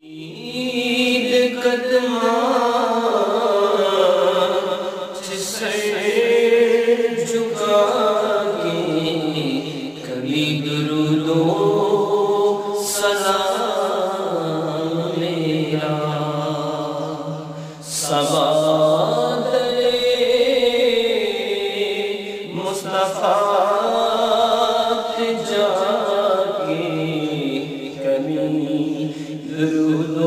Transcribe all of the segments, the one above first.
عید قدماں سر جھکا کے کبھی درود و سلام میرا سبا مصطفیٰ جا کے کبھی درود و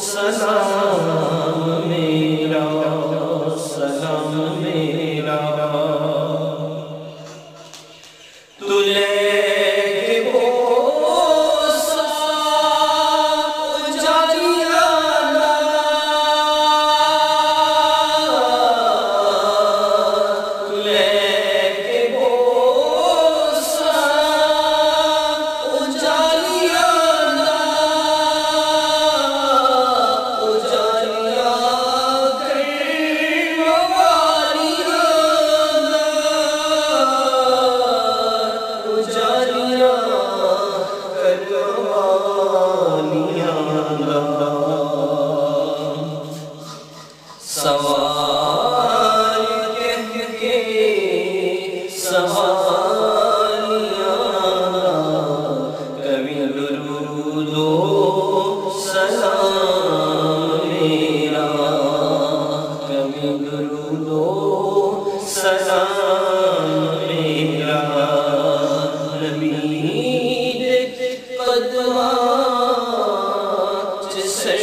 سلام میرا سلام میرا تو لے کے بوسہ جاریانہ تو لے کے بوسہ جاریانہ سوال کہہ کے سوالیاں کبھی درود و سلام میرا کبھی درود و سلام میرا نبی قدماں سر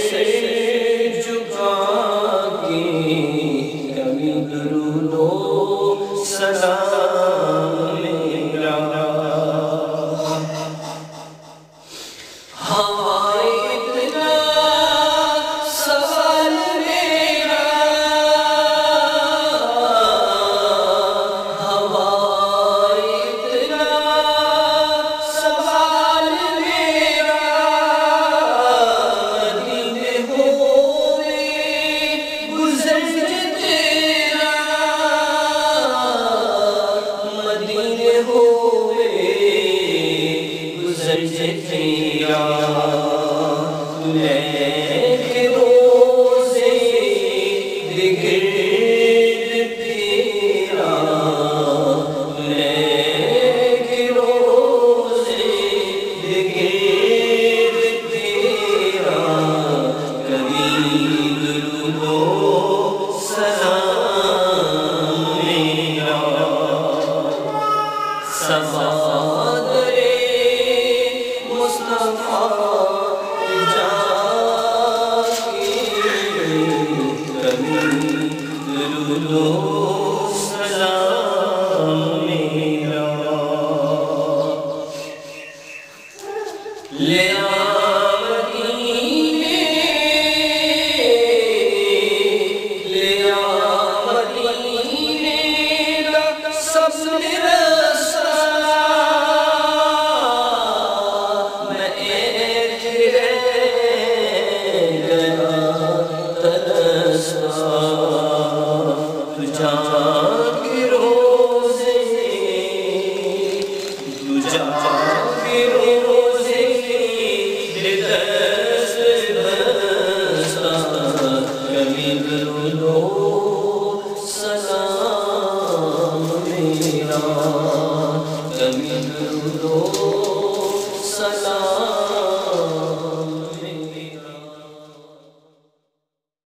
جھکا کے کبھی درود و سلام میرا ہائے اتنا سوال میرا ہائے اتنا سوال میرا مدینے ہوئے گزر تیرا مدینے ہوئے گزر تیرا لے کے روزے گرد تیرا لے کے روزے گرد تیرا کبھی درود و سلام میرا سبا مصطفیٰ جا کے کبھی درود و سلام میرا لے آ مدینے لے آ مدینے کا سب رسا کبھی درود و سلام میرا کبھی درود و